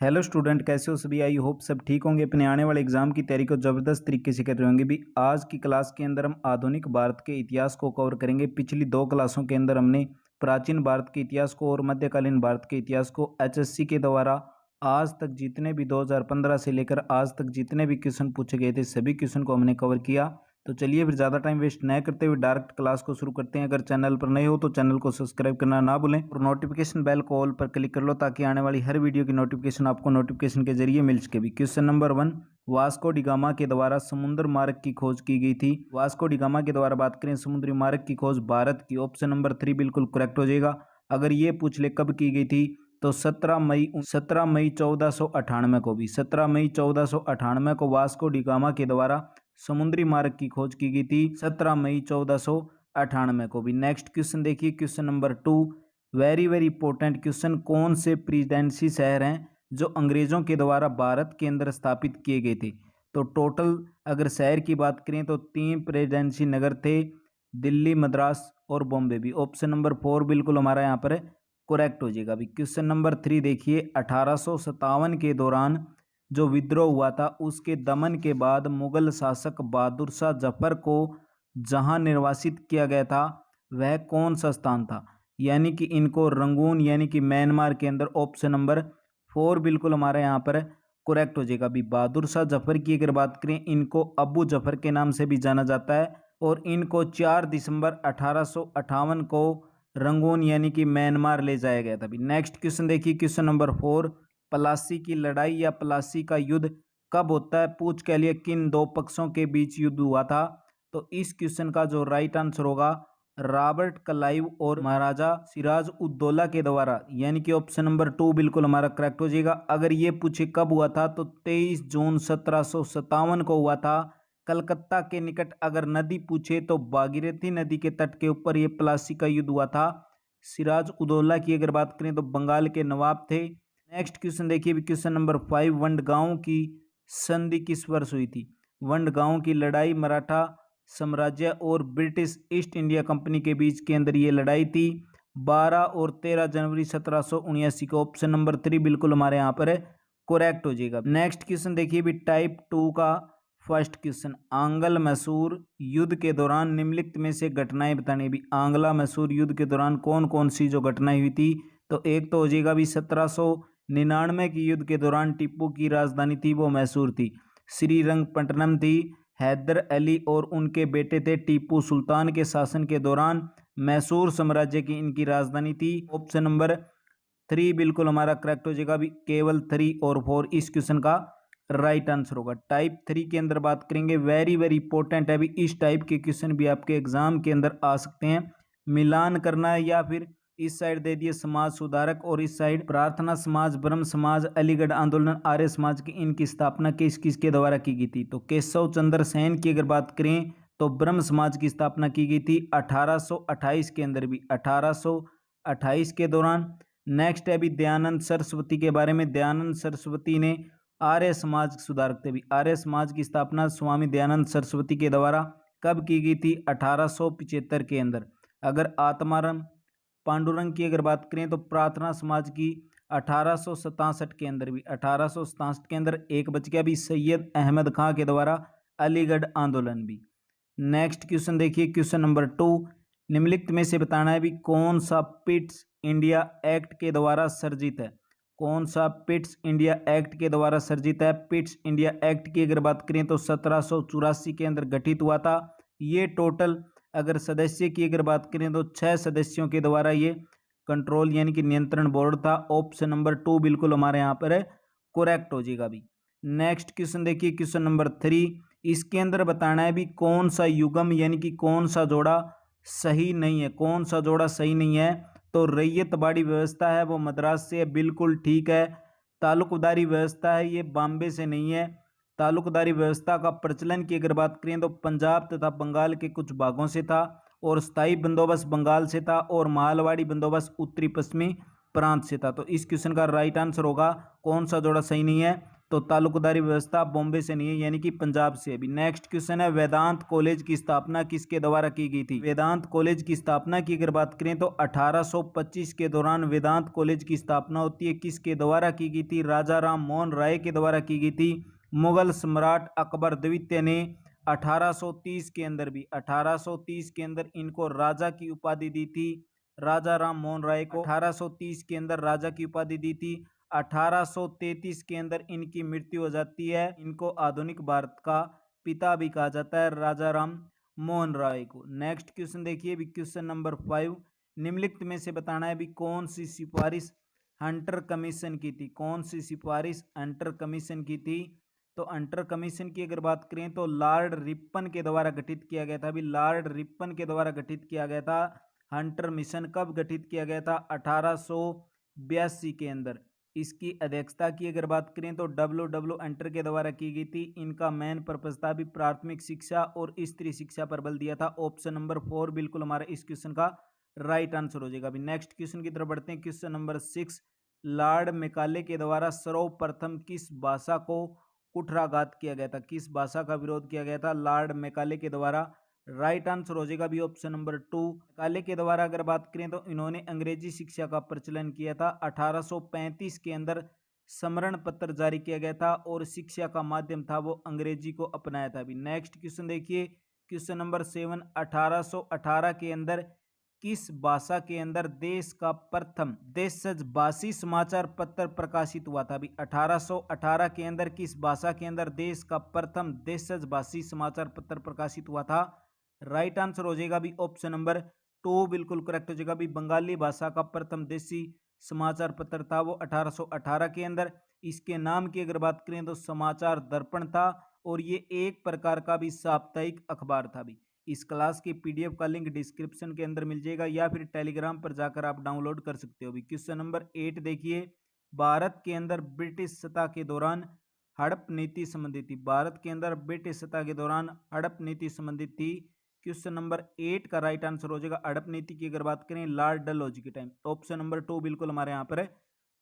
Hello student, कैसे हो सभी। आई होप सब ठीक होंगे। अपने आने वाले एग्जाम की तैयारी को ज़बरदस्त तरीके से कर रहे होंगे। भी आज की क्लास के अंदर हम आधुनिक भारत के इतिहास को कवर करेंगे। पिछली दो क्लासों के अंदर हमने प्राचीन भारत के इतिहास को और मध्यकालीन भारत के इतिहास को एचएससी के द्वारा आज तक जितने भी 2015 से लेकर आज तक जितने भी क्वेश्चन पूछे गए थे सभी क्वेश्चन को हमने कवर किया। तो चलिए फिर ज़्यादा टाइम वेस्ट न करते हुए डायरेक्ट क्लास को शुरू करते हैं। अगर चैनल पर नए हो तो चैनल को सब्सक्राइब करना ना भूलें और नोटिफिकेशन बेल को ऑल पर क्लिक कर लो ताकि आने वाली हर वीडियो की नोटिफिकेशन आपको नोटिफिकेशन के जरिए मिल सके। भी question number 1, Vasco D gamma के द्वारा समुद्र मार्ग की खोज की गई थी। वास्को डी गामा के द्वारा बात करें समुद्री मार्ग की खोज भारत की, ऑप्शन नंबर 3 बिल्कुल करेक्ट हो जाएगा। अगर ये पूछ ले कब की गई थी तो 17 मई 1498 को भी 17 मई 1498 को वास्को डी गामा के द्वारा समुद्री मार्ग की खोज की गई थी 17 मई 1498 को भी। नेक्स्ट क्वेश्चन देखिए, question number 2, very very important question. कौन से प्रेसिडेंसी शहर हैं जो अंग्रेजों के द्वारा भारत के अंदर स्थापित किए गए थे। तो टोटल अगर शहर की बात करें तो 3 प्रेसिडेंसी नगर थे, दिल्ली, मद्रास और बॉम्बे भी। ऑप्शन नंबर 4 बिल्कुल हमारा यहाँ पर करेक्ट हो जाएगा। भी क्वेश्चन नंबर 3 देखिए, 1857 के दौरान जो विद्रोह हुआ था उसके दमन के बाद मुगल शासक बहादुर शाह जफर को जहां निर्वासित किया गया था वह कौन सा स्थान था। यानी कि इनको रंगून यानी कि म्यांमार के अंदर। ऑप्शन नंबर 4 बिल्कुल हमारे यहाँ पर करेक्ट हो जाएगा। भी बहादुर शाह जफर की अगर बात करें इनको अबू जफर के नाम से भी जाना जाता है और इनको 4 दिसंबर 1858 को रंगून यानी कि म्यांमार ले जाया गया था। भी नेक्स्ट क्वेश्चन देखिए, क्वेश्चन नंबर 4, प्लासी की लड़ाई या प्लासी का युद्ध कब होता है। पूछ के लिए किन दो पक्षों के बीच युद्ध हुआ था। तो इस क्वेश्चन का जो राइट आंसर होगा रॉबर्ट क्लाइव और महाराजा सिराज उद्दौला के द्वारा, यानी कि ऑप्शन नंबर 2 बिल्कुल हमारा करेक्ट हो जाएगा। अगर ये पूछे कब हुआ था तो 23 जून 1757 को हुआ था। कलकत्ता के निकट अगर नदी पूछे तो भागीरथी नदी के तट के ऊपर ये प्लासी का युद्ध हुआ था। सिराज उद्दौला की अगर बात करें तो बंगाल के नवाब थे। नेक्स्ट क्वेश्चन देखिए, क्वेश्चन नंबर 5, वंडगांव की संधि किस वर्ष हुई थी। वंडगांव की लड़ाई मराठा साम्राज्य और ब्रिटिश ईस्ट इंडिया कंपनी के बीच के अंदर ये लड़ाई थी 12 और 13 जनवरी 1779 को। ऑप्शन नंबर 3 बिल्कुल हमारे यहाँ पर करेक्ट हो जाएगा। नेक्स्ट क्वेश्चन देखिए भी टाइप 2 का फर्स्ट क्वेश्चन, आंग्ल मैसूर युद्ध के दौरान निम्नलिखित में से घटनाएं बतानी। भी आंग्ला मैसूर युद्ध के दौरान कौन कौन सी जो घटनाएं हुई थी। तो एक तो हो जाएगा भी 1799 के युद्ध के दौरान टीपू की राजधानी थी वो मैसूर थी। श्रीरंगपट्टनम थी। हैदर अली और उनके बेटे थे टीपू सुल्तान के शासन के दौरान मैसूर साम्राज्य की इनकी राजधानी थी। ऑप्शन नंबर 3 बिल्कुल हमारा करेक्ट हो जाएगा। भी केवल 3 और 4 इस क्वेश्चन का राइट आंसर होगा। टाइप 3 के अंदर बात करेंगे, वेरी वेरी इंपॉर्टेंट है। भी इस टाइप के क्वेश्चन भी आपके एग्जाम के अंदर आ सकते हैं। मिलान करना है या फिर इस साइड दे दिए समाज सुधारक और इस साइड प्रार्थना समाज, ब्रह्म समाज, अलीगढ़ आंदोलन, आर्य समाज की इनकी स्थापना किस किस के द्वारा की गई थी। तो केशव चंद्र सेन की अगर बात करें तो ब्रह्म समाज की स्थापना की गई थी 1828 के अंदर, भी 1828 के दौरान। नेक्स्ट है भी दयानंद सरस्वती के बारे में। दयानंद सरस्वती ने आर्य समाज सुधारक थे। भी आर्य समाज की स्थापना स्वामी दयानंद सरस्वती के द्वारा कब की गई थी 1875 के अंदर। अगर आत्माराम पांडुरंग की अगर बात करें तो प्रार्थना समाज की 1867 के अंदर, भी 1867 के अंदर। एक बच गया भी सैयद अहमद खां के द्वारा अलीगढ़ आंदोलन भी। नेक्स्ट क्वेश्चन देखिए, क्वेश्चन नंबर 2, निम्नलिखित में से बताना है भी कौन सा पिट्स इंडिया एक्ट के द्वारा सर्जित है। कौन सा पिट्स इंडिया एक्ट के द्वारा सर्जित है। पिट्स इंडिया एक्ट की अगर बात करें तो 1784 के अंदर गठित हुआ था। ये टोटल अगर सदस्य की अगर बात करें तो 6 सदस्यों के द्वारा ये कंट्रोल यानी कि नियंत्रण बोर्ड था। ऑप्शन नंबर 2 बिल्कुल हमारे यहाँ पर करेक्ट हो जाएगा। भी नेक्स्ट क्वेश्चन देखिए, क्वेश्चन नंबर 3, इसके अंदर बताना है भी कौन सा युग्म यानी कि कौन सा जोड़ा सही नहीं है। कौन सा जोड़ा सही नहीं है। तो रैयतबाड़ी व्यवस्था है वो मद्रास से है, बिल्कुल ठीक है। तालुकदारी व्यवस्था है ये बॉम्बे से नहीं है। तालुकदारी व्यवस्था का प्रचलन की अगर बात करें तो पंजाब तथा बंगाल के कुछ भागों से था और स्थायी बंदोबस्त बंगाल से था और मालवाड़ी बंदोबस्त उत्तरी पश्चिमी प्रांत से था। तो इस क्वेश्चन का राइट आंसर होगा कौन सा जोड़ा सही नहीं है। तो तालुकदारी व्यवस्था बॉम्बे से नहीं है, यानी कि पंजाब से। अभी नेक्स्ट क्वेश्चन है, वेदांत कॉलेज की स्थापना किसके द्वारा की गई थी? वेदांत कॉलेज की स्थापना की अगर बात करें तो 1825 के दौरान वेदांत कॉलेज की स्थापना होती है। किसके द्वारा की गई थी? राजा राम मोहन राय के द्वारा की गई थी। मुगल सम्राट अकबर द्वितीय ने 1830 के अंदर भी 1830 के अंदर इनको राजा की उपाधि दी थी। राजा राम मोहन राय को 1830 के अंदर राजा की उपाधि दी थी। 1833 के अंदर इनकी मृत्यु हो जाती है। इनको आधुनिक भारत का पिता भी कहा जाता है, राजा राम मोहन राय को। नेक्स्ट क्वेश्चन देखिए, भी क्वेश्चन नंबर 5, निम्नलिखित में से बताना है भी कौन सी सिफारिश हंटर कमीशन की थी? कौन सी सिफारिश हंटर कमीशन की थी? तो हंटर कमीशन की अगर बात करें तो लॉर्ड रिपन के द्वारा गठित किया गया था। अभी लॉर्ड रिपन के द्वारा गठित किया गया था। हंटर मिशन कब गठित किया गया था? 1882 के अंदर। इसकी अध्यक्षता की अगर बात करें तो डब्ल्यू हंटर के द्वारा की गई थी। इनका मेन पर्पज था भी प्राथमिक शिक्षा और स्त्री शिक्षा पर बल दिया था। ऑप्शन नंबर 4 बिल्कुल हमारा इस क्वेश्चन का राइट आंसर हो जाएगा। अभी नेक्स्ट क्वेश्चन की तरफ बढ़ते हैं। क्वेश्चन नंबर 6, लॉर्ड मैकाले के द्वारा सर्वप्रथम किस भाषा को कुठाराघात किया गया था? किस भाषा का विरोध किया गया था लॉर्ड मैकाले के द्वारा? राइट आंसर हो जाएगा भी ऑप्शन नंबर 2। मैकाले के द्वारा अगर बात करें तो इन्होंने अंग्रेजी शिक्षा का प्रचलन किया था। 1835 के अंदर समरण पत्र जारी किया गया था और शिक्षा का माध्यम था वो अंग्रेजी को अपनाया था। अभी नेक्स्ट क्वेश्चन देखिए, क्वेश्चन नंबर 7, 1818 के अंदर किस भाषा के अंदर देश का प्रथम देशज-भाषी समाचार पत्र प्रकाशित हुआ था? अभी 1818 के अंदर किस भाषा के अंदर देश का प्रथम देशज-भाषी समाचार पत्र प्रकाशित हुआ था? राइट आंसर हो जाएगा भी ऑप्शन नंबर 2 बिल्कुल करेक्ट हो जाएगा भी बंगाली भाषा का प्रथम देशी समाचार पत्र था वो 1818 के अंदर। इसके नाम की अगर बात करें तो समाचार दर्पण था और ये एक प्रकार का भी साप्ताहिक अखबार था। भी इस क्लास की पीडीएफ का लिंक डिस्क्रिप्शन के अंदर मिल जाएगा या फिर टेलीग्राम पर जाकर आप डाउनलोड कर सकते हो। भी क्वेश्चन नंबर 8 देखिए, भारत के अंदर ब्रिटिश सत्ता के दौरान हड़प नीति संबंधित थी। भारत के अंदर ब्रिटिश सत्ता के दौरान हड़प नीति संबंधित थी। क्वेश्चन नंबर 8 का राइट आंसर हो जाएगा हड़प नीति की अगर बात करें लॉर्ड डलहौजी के टाइम। ऑप्शन नंबर 2 बिल्कुल हमारे यहाँ पर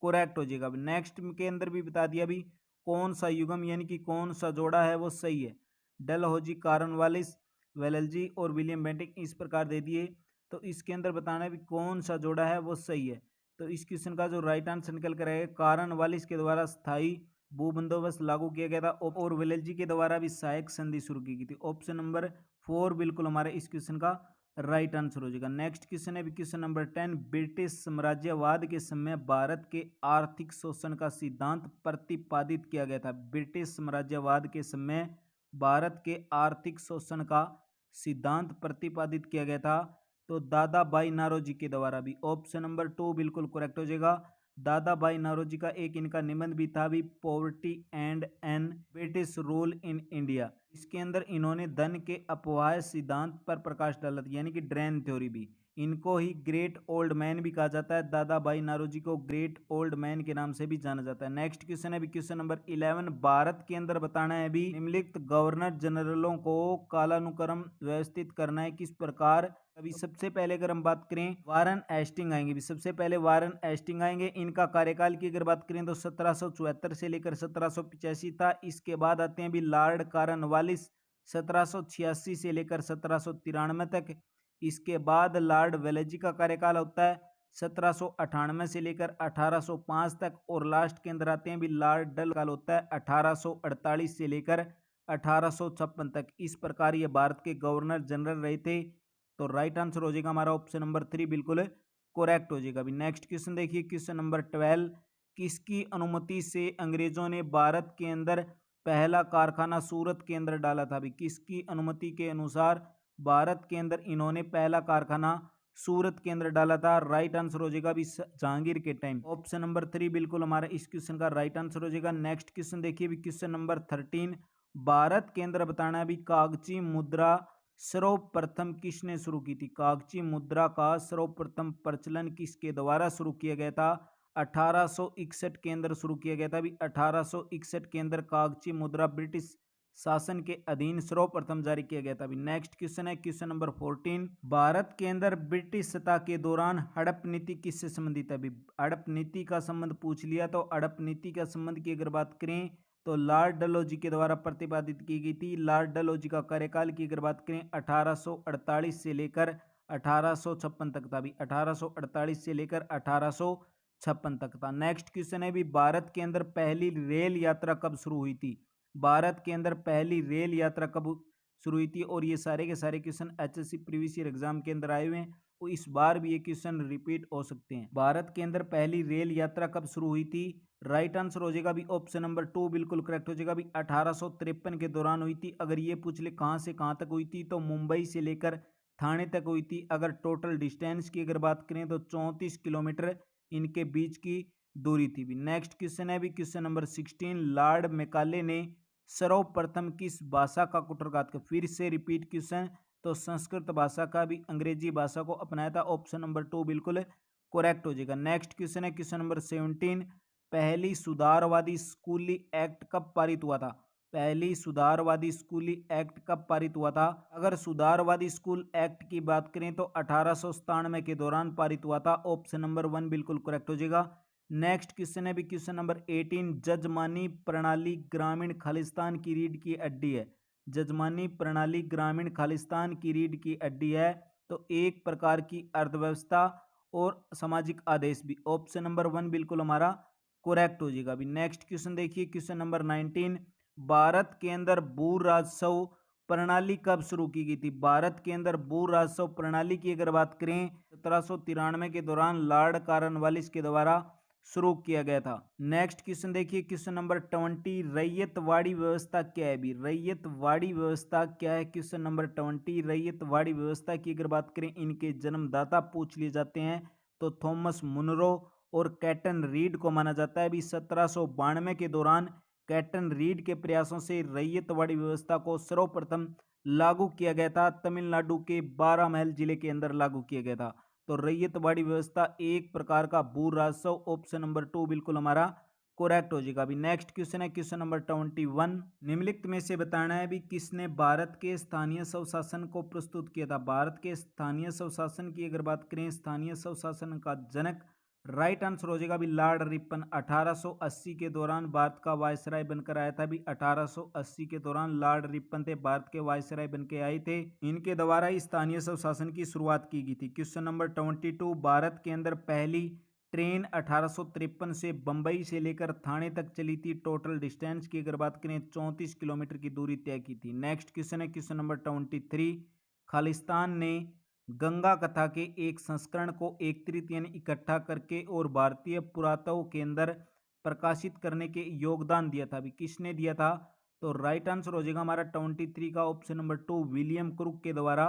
करेक्ट हो जाएगा। नेक्स्ट के अंदर भी बता दिया भी कौन सा युगम यानी कि कौन सा जोड़ा है वो सही है। डलहौजी, कॉर्नवालिस, वेलेस्ली और विलियम बेंटिक इस प्रकार दे दिए। तो इसके अंदर बताना है भी कौन सा जोड़ा है वो सही है। तो इस क्वेश्चन का जो राइट आंसर निकल कर आएगा, कॉर्नवालिस के द्वारा स्थायी भू बंदोबस्त लागू किया गया था और वेलेस्ली के द्वारा भी सहायक संधि शुरू की गई थी। ऑप्शन नंबर 4 बिल्कुल हमारे इस क्वेश्चन का राइट आंसर हो जाएगा। नेक्स्ट क्वेश्चन है क्वेश्चन नंबर 10, ब्रिटिश साम्राज्यवाद के समय भारत के आर्थिक शोषण का सिद्धांत प्रतिपादित किया गया था। ब्रिटिश साम्राज्यवाद के समय भारत के आर्थिक शोषण का सिद्धांत प्रतिपादित किया गया था तो दादा भाई नारोजी के द्वारा। भी ऑप्शन नंबर 2 बिल्कुल करेक्ट हो जाएगा। दादा भाई नारोजी का एक इनका निबंध भी था भी poverty and un British rule in India. इसके अंदर इन्होंने धन के अपव्यय सिद्धांत पर प्रकाश डाला था, यानी कि ड्रेन थ्योरी। भी इनको ही ग्रेट ओल्ड मैन भी कहा जाता है। दादा भाई नारोजी को ग्रेट ओल्ड मैन के नाम से भी जाना जाता है। नेक्स्ट क्वेश्चन है भी क्वेश्चन नंबर 11, भारत के अंदर बताना है भी निम्नलिखित गवर्नर जनरलों को कालानुक्रम व्यवस्थित करना है किस प्रकार? अभी सबसे पहले अगर हम बात करें वारन हेस्टिंग आएंगे। भी सबसे पहले वारन हेस्टिंग आएंगे। इनका कार्यकाल की अगर बात करें तो 1774 से लेकर 1785 था। इसके बाद आते हैं भी लॉर्ड कॉर्नवालिस 1786 से लेकर 1793 तक। इसके बाद लॉर्ड वेलेस्ली का कार्यकाल होता है 1798 से लेकर 1805 तक और लास्ट के अंदर आते हैं भी लॉर्ड डल काल होता है 1848 से लेकर 1856 तक। इस प्रकार ये भारत के गवर्नर जनरल रहे थे। तो राइट आंसर हो जाएगा हमारा ऑप्शन नंबर 3 बिल्कुल करेक्ट हो जाएगा। अभी नेक्स्ट क्वेश्चन देखिए, क्वेश्चन नंबर 12, किसकी अनुमति से अंग्रेजों ने भारत के अंदर पहला कारखाना सूरत के अंदर डाला था? भी किसकी अनुमति के अनुसार भारत के अंदर इन्होंने पहला कारखाना सूरत के अंदर डाला था? राइट आंसर हो जाएगा अभी जहांगीर के टाइम। ऑप्शन नंबर 3 बिल्कुल हमारा इस क्वेश्चन का राइट आंसर हो जाएगा। नेक्स्ट क्वेश्चन देखिए भी क्वेश्चन नंबर 13, भारत के अंदर बताना है भी कागजी मुद्रा सर्वप्रथम किसने शुरू की थी? कागजी मुद्रा का सर्वप्रथम प्रचलन किसके द्वारा शुरू किया गया था? 1861 के अंदर शुरू किया गया था। भी 1861 के अंदर कागजी मुद्रा ब्रिटिश शासन के अधीन सर्वप्रथम जारी किया गया था। भी नेक्स्ट क्वेश्चन है क्वेश्चन नंबर 14, भारत के अंदर ब्रिटिश सत्ता के दौरान हड़प नीति किससे संबंधित है? भी हड़प नीति का संबंध पूछ लिया तो हड़प नीति का संबंध की अगर बात करें तो लॉर्ड डलहौजी के द्वारा प्रतिपादित की गई थी। लॉर्ड डलहौजी का कार्यकाल की अगर बात करें 1848 से लेकर 1856 तक था। भी 1848 से लेकर 1856 तक था। नेक्स्ट क्वेश्चन है भी भारत के अंदर पहली रेल यात्रा कब शुरू हुई थी। भारत के अंदर पहली रेल यात्रा कब शुरू हुई थी। और ये सारे के सारे question HSC previous year exam के अंदर आए हुए हैं, तो इस बार भी ये क्वेश्चन रिपीट हो सकते हैं। भारत के अंदर पहली रेल यात्रा कब शुरू हुई थी। राइट आंसर हो जाएगा भी ऑप्शन नंबर 2 बिल्कुल करेक्ट हो जाएगा भी 1853 के दौरान हुई थी। अगर ये पूछ ले कहां से कहां तक हुई थी, तो मुंबई से लेकर थाने तक हुई थी। अगर टोटल डिस्टेंस की अगर बात करें तो 34 किलोमीटर इनके बीच की दूरी थी। भी नेक्स्ट क्वेश्चन है भी क्वेश्चन नंबर 16, लॉर्ड मैकाले ने सर्वप्रथम किस भाषा का कुटरघात किया। फिर से रिपीट क्वेश्चन, तो संस्कृत भाषा का भी अंग्रेजी भाषा को अपनाया था। ऑप्शन नंबर 2 बिल्कुल करेक्ट हो जाएगा। नेक्स्ट क्वेश्चन है क्वेश्चन नंबर 17, पहली सुधारवादी स्कूली एक्ट कब पारित हुआ था। पहली सुधारवादी स्कूली एक्ट कब पारित हुआ था। अगर सुधारवादी स्कूल एक्ट की बात करें तो 1897 के दौरान पारित हुआ था। ऑप्शन नंबर 1 बिल्कुल करेक्ट हो जाएगा। नेक्स्ट क्वेश्चन है भी क्वेश्चन नंबर 18, जजमानी प्रणाली ग्रामीण खालिस्तान की रीढ़ की हड्डी है। जजमानी प्रणाली ग्रामीण खालिस्तान की रीढ़ की हड्डी है। तो एक प्रकार की अर्थव्यवस्था और सामाजिक आदेश भी। ऑप्शन नंबर 1 बिल्कुल हमारा करेक्ट हो जाएगा। अभी नेक्स्ट क्वेश्चन देखिए क्वेश्चन नंबर 19, भारत के अंदर भू राजस्व प्रणाली कब शुरू की गई थी। भारत के अंदर भू राजस्व प्रणाली की अगर बात करें 1793 के दौरान लॉर्ड कॉर्नवालिस के द्वारा शुरू किया गया था। नेक्स्ट क्वेश्चन देखिए क्वेश्चन नंबर 20, रैयतवाड़ी व्यवस्था क्या है। भी रैयतवाड़ी व्यवस्था क्या है। क्वेश्चन नंबर 20, रैयतवाड़ी व्यवस्था की अगर बात करें इनके जन्मदाता पूछ लिए जाते हैं, तो थॉमस मुनरो और कैटन रीड को माना जाता है। भी 1792 के दौरान कैटन रीड के प्रयासों से रैयतवाड़ी व्यवस्था को सर्वप्रथम लागू किया गया था। तमिलनाडु के बारामहल जिले के अंदर लागू किया गया था। तो रैयतवाड़ी व्यवस्था एक प्रकार का भू राजस्व। ऑप्शन नंबर 2 बिल्कुल हमारा करेक्ट हो जाएगा। अभी नेक्स्ट क्वेश्चन है क्वेश्चन नंबर 21, निम्नलिखित में से बताना है भी किसने भारत के स्थानीय स्वशासन को प्रस्तुत किया था। भारत के स्थानीय स्वशासन की अगर बात करें, स्थानीय स्वशासन का जनक राइट आंसर हो जाएगा भी लॉर्ड रिपन। 1880 के दौरान भारत का वायसराय बनकर आया था। भी 1880 के दौरान लॉर्ड रिपन थे भारत के वायसराय बनके आए थे। इनके द्वारा ही स्थानीय स्वशासन की शुरुआत की गई थी। क्वेश्चन नंबर 22, भारत के अंदर पहली ट्रेन 1853 से बंबई से लेकर थाने तक चली थी। टोटल डिस्टेंस की अगर बात करें 34 किलोमीटर की दूरी तय की थी। नेक्स्ट क्वेश्चन है क्वेश्चन नंबर 23, खालिस्तान ने गंगा कथा के एक संस्करण को एकत्रित यानी इकट्ठा करके और भारतीय पुरातत्व के अंदर प्रकाशित करने के योगदान दिया था। अभी किसने दिया था, तो राइट आंसर हो जाएगा हमारा 23 का ऑप्शन नंबर 2 विलियम क्रुक के द्वारा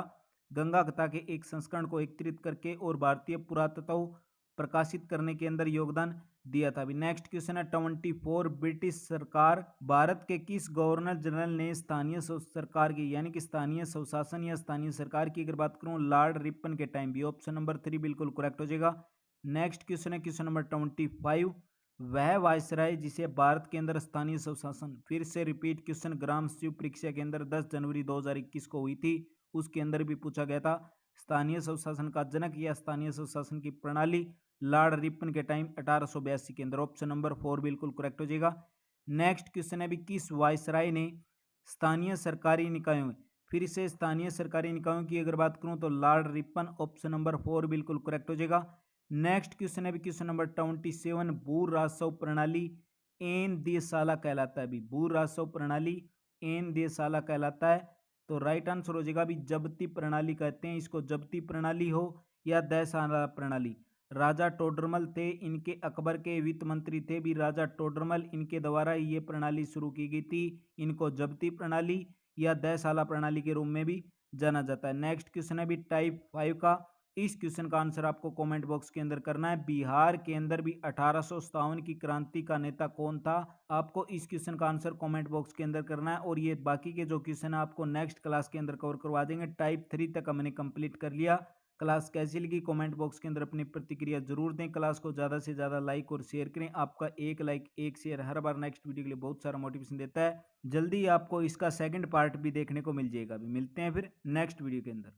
गंगा कथा के एक संस्करण को एकत्रित करके और भारतीय पुरातत्व प्रकाशित करने के अंदर योगदान दिया था। अभी नेक्स्ट क्वेश्चन है 24, ब्रिटिश सरकार भारत के किस गवर्नर जनरल ने स्थानीय सरकार की यानी कि स्थानीय स्वशासन या स्थानीय सरकार की अगर बात करूं लॉर्ड रिपन के टाइम भी। ऑप्शन नंबर 3 बिल्कुल करेक्ट हो जाएगा। नेक्स्ट क्वेश्चन है क्वेश्चन नंबर 25, वह वायसराय जिसे भारत के अंदर स्थानीय स्वशासन, फिर से रिपीट क्वेश्चन ग्राम स्व परीक्षा के अंदर 10 जनवरी 2021 को हुई थी, उसके अंदर भी पूछा गया था। स्थानीय स्वशासन का जनक या स्थानीय स्वशासन की प्रणाली लॉर्ड रिपन के टाइम 1882 के अंदर। ऑप्शन नंबर 4 बिल्कुल करेक्ट हो जाएगा। नेक्स्ट क्वेश्चन है भी किस वायसराय ने स्थानीय सरकारी निकायों, फिर से स्थानीय सरकारी निकायों की अगर बात करूं तो लॉर्ड रिपन। ऑप्शन नंबर 4 बिल्कुल करेक्ट हो जाएगा। नेक्स्ट क्वेश्चन है भी क्वेश्चन नंबर 27, भू राजस्व प्रणाली एन देशाला कहलाता है। भी भू राजस्व प्रणाली एन देशाला कहलाता है। तो राइट आंसर हो जाएगा भी जब्ती प्रणाली कहते हैं इसको। जब्ती प्रणाली हो या देशाला प्रणाली। राजा टोडरमल थे इनके, अकबर के वित्त मंत्री थे भी राजा टोडरमल, इनके द्वारा ये प्रणाली शुरू की गई थी। इनको जब्ती प्रणाली या देशाला प्रणाली के रूप में भी जाना जाता है। नेक्स्ट क्वेश्चन है भी टाइप 5 का। इस क्वेश्चन का आंसर आपको कमेंट बॉक्स के अंदर करना है। बिहार के अंदर भी 1857 की क्रांति का नेता कौन था, आपको इस क्वेश्चन का आंसर कमेंट बॉक्स के अंदर करना है। और ये बाकी के जो क्वेश्चन है आपको नेक्स्ट क्लास के अंदर कवर करवा देंगे। टाइप 3 तक हमने कंप्लीट कर लिया। क्लास कैसी लगी कमेंट बॉक्स के अंदर अपनी प्रतिक्रिया जरूर दें। क्लास को ज़्यादा से ज़्यादा लाइक और शेयर करें। आपका एक लाइक एक शेयर हर बार नेक्स्ट वीडियो के लिए बहुत सारा मोटिवेशन देता है। जल्दी आपको इसका सेकंड पार्ट भी देखने को मिल जाएगा। भी मिलते हैं फिर नेक्स्ट वीडियो के अंदर।